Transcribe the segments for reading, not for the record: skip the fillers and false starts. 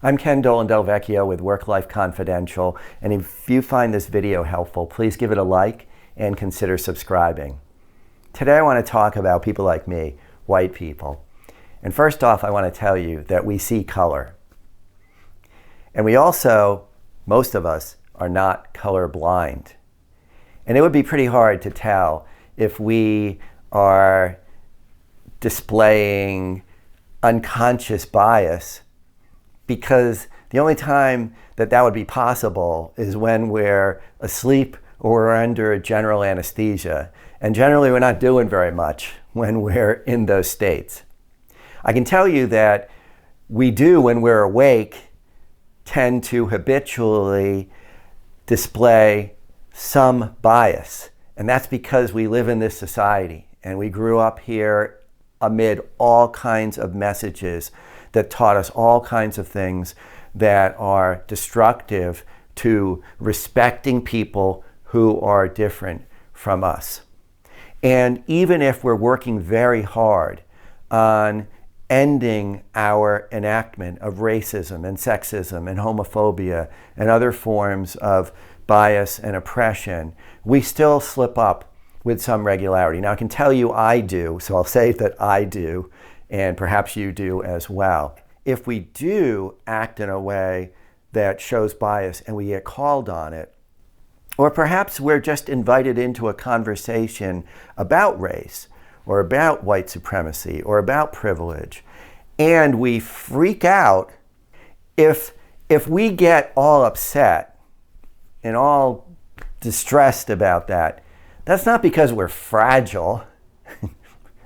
I'm Ken Dolan-Del with Work Life Confidential, and if you find this video helpful, please give it a like and consider subscribing. Today I want to talk about people like me, white people. And first off, I want to tell you that we see color. And we also, most of us, are not colorblind. And it would be pretty hard to tell if we are displaying unconscious bias, because the only time that that would be possible is when we're asleep or we're under general anesthesia. And generally we're not doing very much when we're in those states. I can tell you that we do, when we're awake, tend to habitually display some bias. And that's because we live in this society and we grew up here amid all kinds of messages that taught us all kinds of things that are destructive to respecting people who are different from us. And even if we're working very hard on ending our enactment of racism and sexism and homophobia and other forms of bias and oppression, we still slip up with some regularity. Now I can tell you I do, so I'll say that I do, and perhaps you do as well. If we do act in a way that shows bias and we get called on it, or perhaps we're just invited into a conversation about race or about white supremacy or about privilege, and we freak out, if we get all upset and all distressed about that, that's not because we're fragile.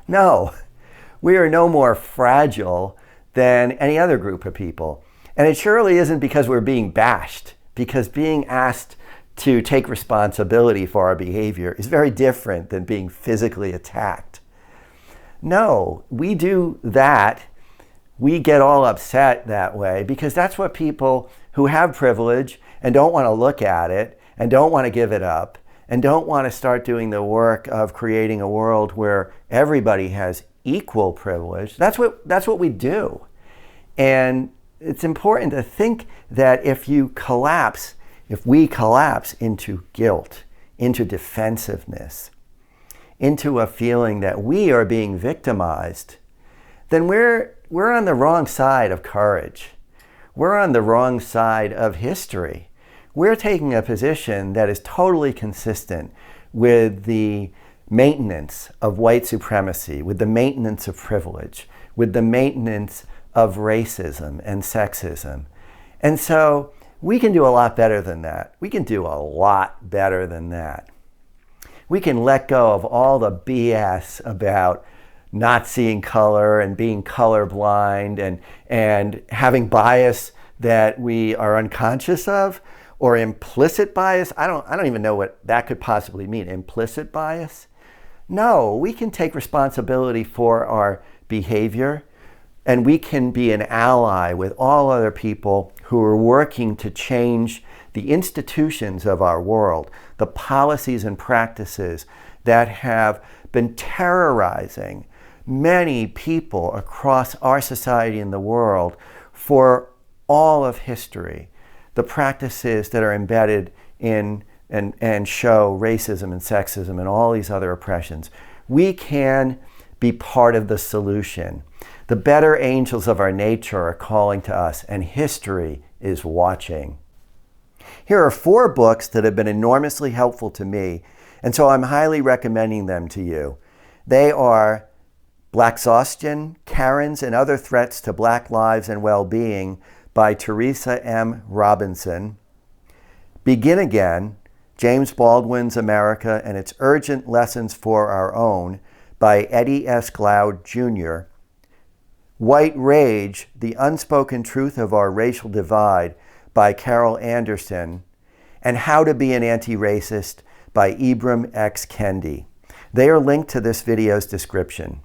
No, we are no more fragile than any other group of people. And it surely isn't because we're being bashed, because being asked to take responsibility for our behavior is very different than being physically attacked. No, we do that. We get all upset that way because that's what people who have privilege and don't want to look at it and don't want to give it up and don't want to start doing the work of creating a world where everybody has equal privilege, that's what we do. And it's important to think that if we collapse into guilt, into defensiveness, into a feeling that we are being victimized, then we're on the wrong side of courage. We're on the wrong side of history. We're taking a position that is totally consistent with the maintenance of white supremacy, with the maintenance of privilege, with the maintenance of racism and sexism. And so we can do a lot better than that. We can do a lot better than that. We can let go of all the BS about not seeing color and being colorblind and having bias that we are unconscious of, or implicit bias. I don't even know what that could possibly mean, implicit bias. No, we can take responsibility for our behavior, and we can be an ally with all other people who are working to change the institutions of our world, the policies and practices that have been terrorizing many people across our society and the world for all of history, the practices that are embedded in and show racism and sexism and all these other oppressions. We can be part of the solution. The better angels of our nature are calling to us, and history is watching. Here are 4 books that have been enormously helpful to me, and so I'm highly recommending them to you. They are Blaxhaustion, Karens and Other Threats to Black Lives and Well-Being by Teresa M. Robinson, Begin Again, James Baldwin's America and Its Urgent Lessons for Our Own by Eddie S. Glaude, Jr., White Rage, The Unspoken Truth of Our Racial Divide by Carol Anderson, and How to Be an Anti-Racist by Ibram X. Kendi. They are linked to this video's description.